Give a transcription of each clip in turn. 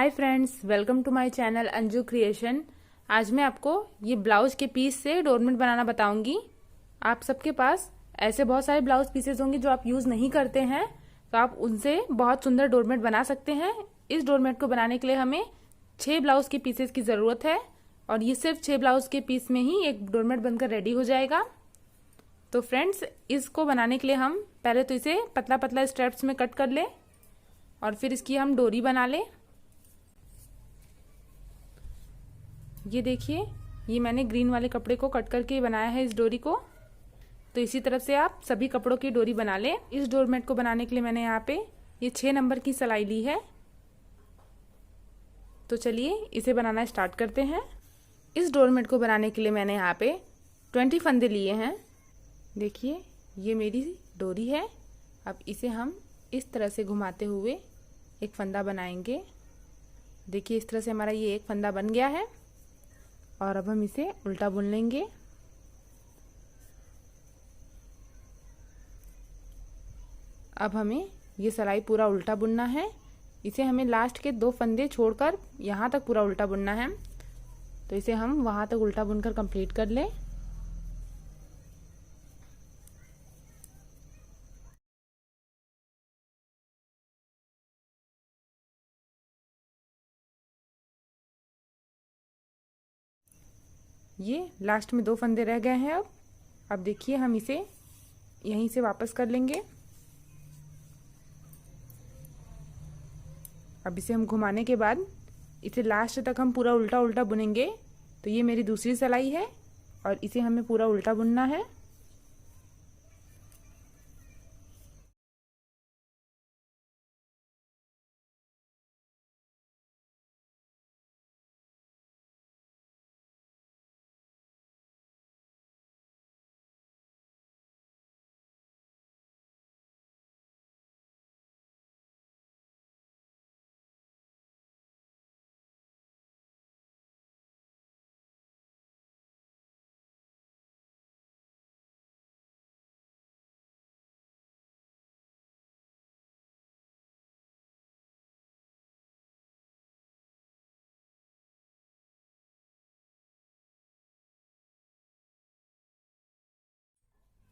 Hi friends, welcome to my channel Anju creation. आज मैं आपको ये ब्लाउज के पीस से डोरमेट बनाना बताऊंगी। आप सबके पास ऐसे बहुत सारे ब्लाउज पीसेस होंगे जो आप यूज नहीं करते हैं, तो आप उनसे बहुत सुंदर डोरमेट बना सकते हैं। इस डोरमेट को बनाने के लिए हमें 6 ब्लाउज के पीसेस की जरूरत है और ये सिर्फ 6 ब्लाउज के पीस में ही एक डोरमेट बनकर रेडी हो जाएगा। तो फ्रेंड्स, इसको बनाने के लिए हम पहले तो इसे पतला पतला स्ट्रैप्स में कट कर लें और फिर इसकी हम डोरी बना लें। ये देखिए, ये मैंने ग्रीन वाले कपड़े को कट करके बनाया है इस डोरी को। तो इसी तरह से आप सभी कपड़ों की डोरी बना लें। इस डोरमेट को बनाने के लिए मैंने यहाँ पे ये 6 नंबर की सिलाई ली है। तो चलिए इसे बनाना स्टार्ट करते हैं। इस डोरमेट को बनाने के लिए मैंने यहाँ पे 20 फंदे लिए हैं। देखिए, ये मेरी डोरी है। अब इसे हम इस तरह से घुमाते हुए एक फंदा बनाएंगे। देखिए, इस तरह से हमारा ये एक फंदा बन गया है और अब हम इसे उल्टा बुन लेंगे। अब हमें ये सिलाई पूरा उल्टा बुनना है। इसे हमें लास्ट के 2 फंदे छोड़कर यहाँ तक पूरा उल्टा बुनना है। तो इसे हम वहाँ तक उल्टा बुनकर कंप्लीट कर लें। ये लास्ट में 2 फंदे रह गए हैं। अब देखिए, हम इसे यहीं से वापस कर लेंगे। अब इसे हम घुमाने के बाद इसे लास्ट तक हम पूरा उल्टा उल्टा बुनेंगे। तो ये मेरी दूसरी सिलाई है और इसे हमें पूरा उल्टा बुनना है।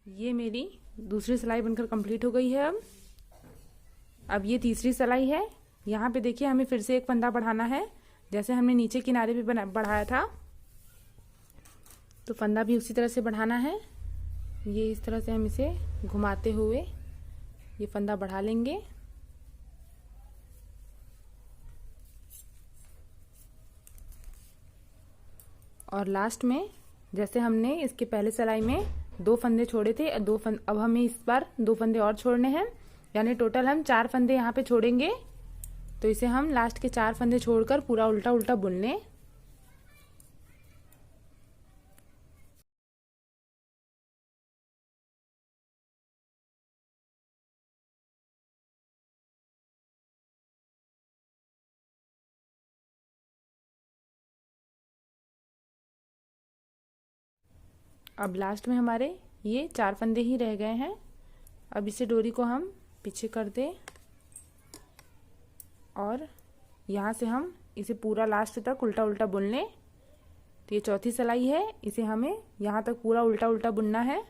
ये मेरी दूसरी सिलाई बनकर कंप्लीट हो गई है। अब ये तीसरी सिलाई है। यहाँ पे देखिए, हमें फिर से एक फंदा बढ़ाना है, जैसे हमने नीचे किनारे पे बढ़ाया था। तो फंदा भी उसी तरह से बढ़ाना है। ये इस तरह से हम इसे घुमाते हुए ये फंदा बढ़ा लेंगे। और लास्ट में जैसे हमने इसके पहले सिलाई में 2 फंदे छोड़े थे, अब हमें इस बार 2 फंदे और छोड़ने हैं, यानी टोटल हम 4 फंदे यहाँ पे छोड़ेंगे। तो इसे हम लास्ट के 4 फंदे छोड़कर पूरा उल्टा उल्टा बुन लें। अब लास्ट में हमारे ये 4 फंदे ही रह गए हैं। अब इसे डोरी को हम पीछे कर दें और यहाँ से हम इसे पूरा लास्ट तक उल्टा उल्टा बुन लें। तो ये चौथी सिलाई है, इसे हमें यहाँ तक पूरा उल्टा उल्टा बुनना है।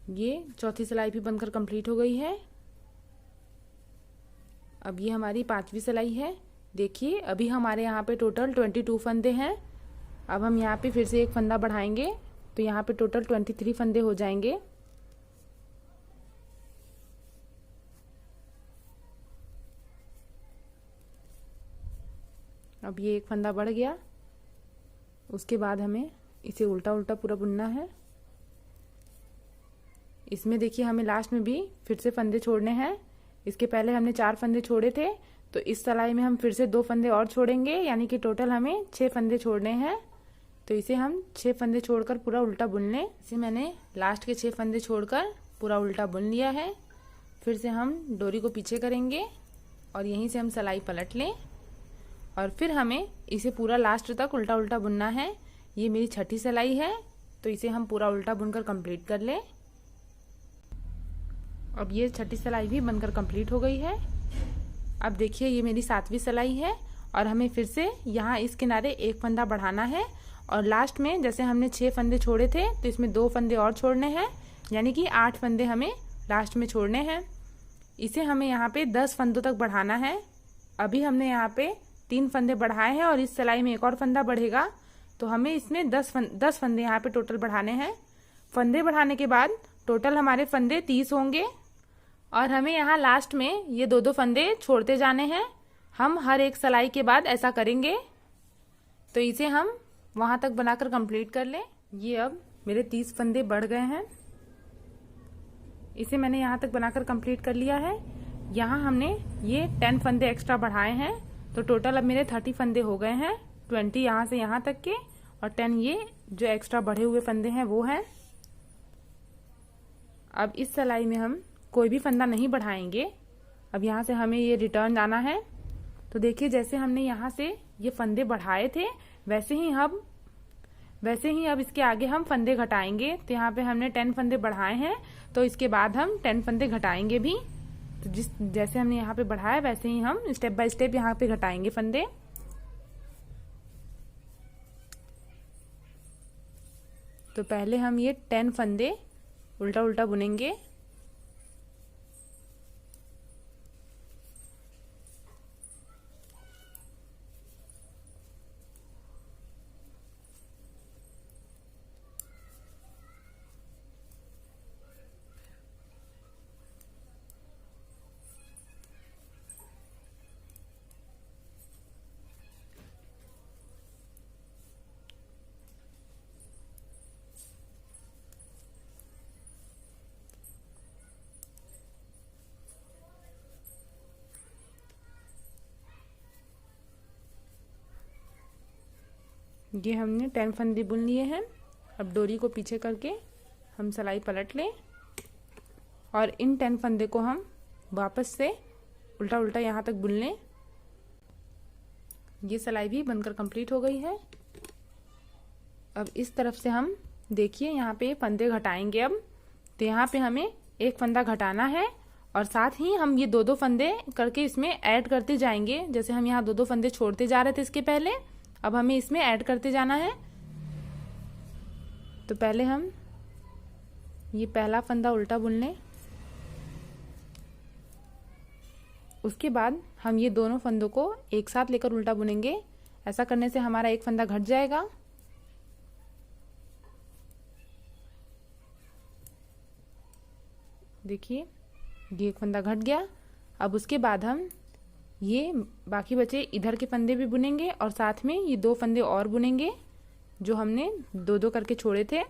ये चौथी सिलाई भी बनकर कंप्लीट हो गई है। अब ये हमारी 5वीं सिलाई है। देखिए, अभी हमारे यहाँ पे टोटल 22 फंदे हैं। अब हम यहाँ पे फिर से एक फंदा बढ़ाएंगे, तो यहाँ पे टोटल 23 फंदे हो जाएंगे। अब ये एक फंदा बढ़ गया। उसके बाद हमें इसे उल्टा उल्टा पूरा बुनना है। इसमें देखिए, हमें लास्ट में भी फिर से फंदे छोड़ने हैं। इसके पहले हमने 4 फंदे छोड़े थे, तो इस सिलाई में हम फिर से 2 फंदे और छोड़ेंगे, यानी कि टोटल हमें 6 फंदे छोड़ने हैं। तो इसे हम 6 फंदे छोड़कर पूरा उल्टा बुन लें। इसे मैंने लास्ट के 6 फंदे छोड़कर पूरा उल्टा बुन लिया है। फिर से हम डोरी को पीछे करेंगे और यहीं से हम सिलाई पलट लें और फिर हमें इसे पूरा लास्ट तक उल्टा उल्टा बुनना है। ये मेरी 6ठी सिलाई है, तो इसे हम पूरा उल्टा बुनकर कंप्लीट कर लें। अब ये 6ठी सिलाई भी बनकर कंप्लीट हो गई है। अब देखिए ये मेरी 7वीं सिलाई है और हमें फिर से यहाँ इस किनारे एक फंदा बढ़ाना है और लास्ट में जैसे हमने 6 फंदे छोड़े थे तो इसमें 2 फंदे और छोड़ने हैं, यानी कि 8 फंदे हमें लास्ट में छोड़ने हैं। इसे हमें यहाँ पे 10 फंदों तक बढ़ाना है। अभी हमने यहाँ पे 3 फंदे बढ़ाए हैं और इस सिलाई में एक और फंदा बढ़ेगा, तो हमें इसमें 10 फंदे यहाँ पे टोटल बढ़ाने हैं। फंदे बढ़ाने के बाद टोटल हमारे फंदे 30 होंगे और हमें यहाँ लास्ट में ये 2-2 फंदे छोड़ते जाने हैं। हम हर एक सिलाई के बाद ऐसा करेंगे, तो इसे हम वहां तक बनाकर कंप्लीट कर लें। ये अब मेरे 30 फंदे बढ़ गए हैं, इसे मैंने यहाँ तक बनाकर कंप्लीट कर लिया है। यहाँ हमने ये 10 फंदे एक्स्ट्रा बढ़ाए हैं, तो टोटल अब मेरे 30 फंदे हो गए हैं, 20 यहाँ से यहाँ तक के और 10 ये जो एक्स्ट्रा बढ़े हुए फंदे हैं वो हैं। अब इस सिलाई में हम कोई भी फंदा नहीं बढ़ाएंगे। अब यहाँ से हमें ये रिटर्न जाना है, तो देखिए जैसे हमने यहाँ से ये फंदे बढ़ाए थे वैसे ही अब इसके आगे हम फंदे घटाएंगे। तो यहाँ पे हमने 10 फंदे बढ़ाए हैं, तो इसके बाद हम 10 फंदे घटाएंगे भी। तो जैसे हमने यहाँ पे बढ़ाया वैसे ही हम स्टेप बाय स्टेप यहाँ पे घटाएंगे फंदे। तो पहले हम ये 10 फंदे उल्टा उल्टा बुनेंगे। ये हमने 10 फंदे बुन लिए हैं। अब डोरी को पीछे करके हम सिलाई पलट लें और इन 10 फंदे को हम वापस से उल्टा उल्टा यहाँ तक बुन लें। ये सिलाई भी बनकर कंप्लीट हो गई है। अब इस तरफ से हम देखिए यहाँ पे फंदे घटाएंगे। अब तो यहाँ पे हमें एक फंदा घटाना है और साथ ही हम ये 2-2 फंदे करके इसमें ऐड करते जाएंगे। जैसे हम यहाँ 2-2 फंदे छोड़ते जा रहे थे इसके पहले, अब हमें इसमें ऐड करते जाना है। तो पहले हम ये पहला फंदा उल्टा बुन लें, उसके बाद हम ये दोनों फंदों को एक साथ लेकर उल्टा बुनेंगे। ऐसा करने से हमारा एक फंदा घट जाएगा। देखिए ये एक फंदा घट गया। अब उसके बाद हम ये बाकी बचे इधर के फंदे भी बुनेंगे और साथ में ये 2 फंदे और बुनेंगे जो हमने 2-2 करके छोड़े थे।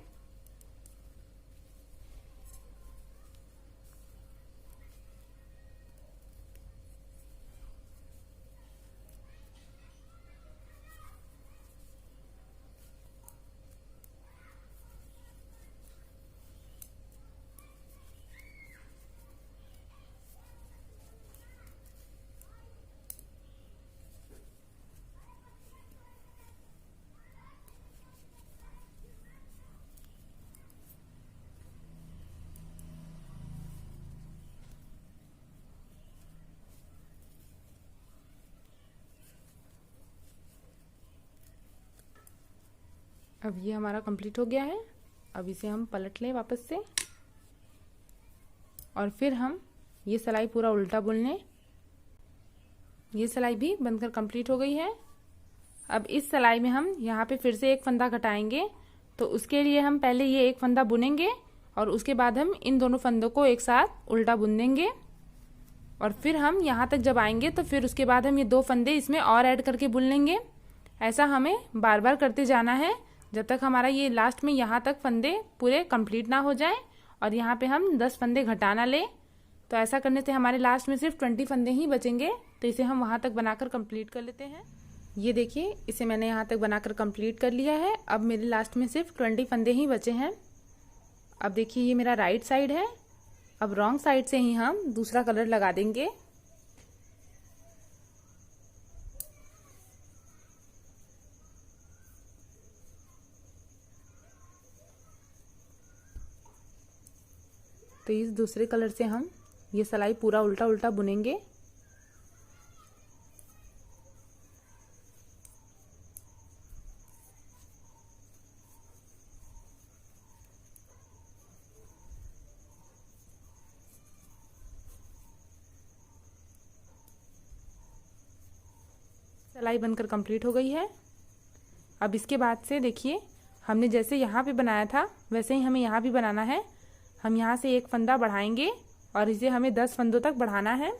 अब ये हमारा कंप्लीट हो गया है। अब इसे हम पलट लें वापस से और फिर हम ये सिलाई पूरा उल्टा बुन लें। ये सिलाई भी बनकर कंप्लीट हो गई है। अब इस सिलाई में हम यहाँ पे फिर से एक फंदा घटाएंगे, तो उसके लिए हम पहले ये एक फंदा बुनेंगे और उसके बाद हम इन दोनों फंदों को एक साथ उल्टा बुन देंगे और फिर हम यहाँ तक जब आएंगे तो फिर उसके बाद हम ये 2 फंदे इसमें और ऐड करके बुन लेंगे। ऐसा हमें बार बार करते जाना है जब तक हमारा ये लास्ट में यहाँ तक फंदे पूरे कंप्लीट ना हो जाए और यहाँ पे हम 10 फंदे घटा ना लें। तो ऐसा करने से हमारे लास्ट में सिर्फ 20 फंदे ही बचेंगे। तो इसे हम वहाँ तक बनाकर कंप्लीट कर लेते हैं। ये देखिए इसे मैंने यहाँ तक बनाकर कंप्लीट कर लिया है। अब मेरे लास्ट में सिर्फ 20 फंदे ही बचे हैं। अब देखिए ये मेरा राइट साइड है। अब रॉन्ग साइड से ही हम दूसरा कलर लगा देंगे। तो इस दूसरे कलर से हम ये सिलाई पूरा उल्टा उल्टा बुनेंगे। सिलाई बनकर कंप्लीट हो गई है। अब इसके बाद से देखिए, हमने जैसे यहाँ पे बनाया था वैसे ही हमें यहाँ भी बनाना है। हम यहाँ से एक फंदा बढ़ाएंगे और इसे हमें 10 फंदों तक बढ़ाना है।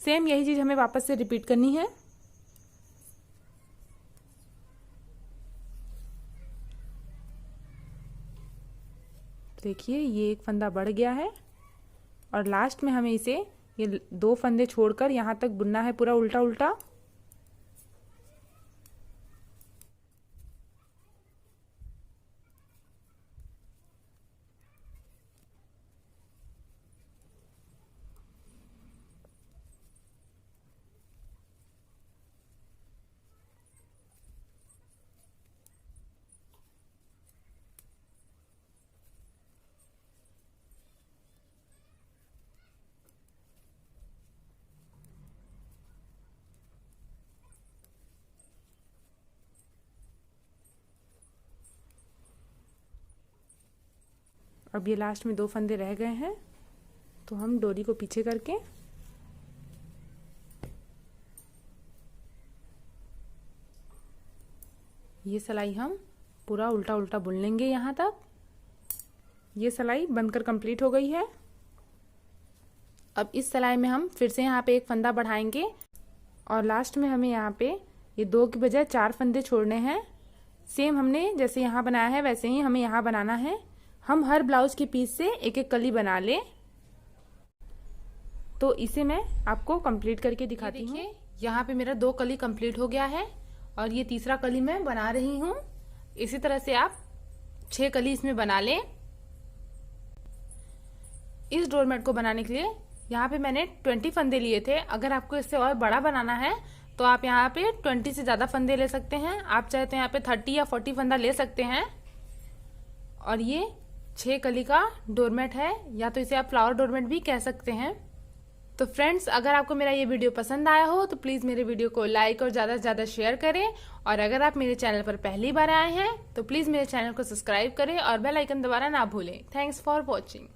सेम यही चीज़ हमें वापस से रिपीट करनी है। देखिए ये एक फंदा बढ़ गया है और लास्ट में हमें इसे ये 2 फंदे छोड़कर यहाँ तक बुनना है पूरा उल्टा उल्टा। अब ये लास्ट में 2 फंदे रह गए हैं, तो हम डोरी को पीछे करके ये सिलाई हम पूरा उल्टा उल्टा बुन लेंगे यहाँ तक। ये सिलाई बनकर कंप्लीट हो गई है। अब इस सिलाई में हम फिर से यहाँ पे एक फंदा बढ़ाएंगे और लास्ट में हमें यहाँ पे ये 2 की बजाय 4 फंदे छोड़ने हैं। सेम हमने जैसे यहाँ बनाया है वैसे ही हमें यहाँ बनाना है। हम हर ब्लाउज के पीस से एक एक कली बना लें। तो इसे मैं आपको कंप्लीट करके दिखाती हूँ। यहाँ पे मेरा 2 कली कंप्लीट हो गया है और ये तीसरा कली मैं बना रही हूँ। इसी तरह से आप 6 कली इसमें बना लें। इस डोरमेट को बनाने के लिए यहाँ पे मैंने 20 फंदे लिए थे। अगर आपको इससे और बड़ा बनाना है तो आप यहाँ पे 20 से ज्यादा फंदे ले सकते हैं। आप चाहे तो यहाँ पे 30 या 40 फंदा ले सकते हैं। और ये 6 कली का डोरमेट है, या तो इसे आप फ्लावर डोरमेट भी कह सकते हैं। तो फ्रेंड्स, अगर आपको मेरा ये वीडियो पसंद आया हो तो प्लीज मेरे वीडियो को लाइक और ज्यादा से ज्यादा शेयर करें। और अगर आप मेरे चैनल पर पहली बार आए हैं तो प्लीज मेरे चैनल को सब्सक्राइब करें और बेल आइकन दबाना ना भूलें। Thanks for watching.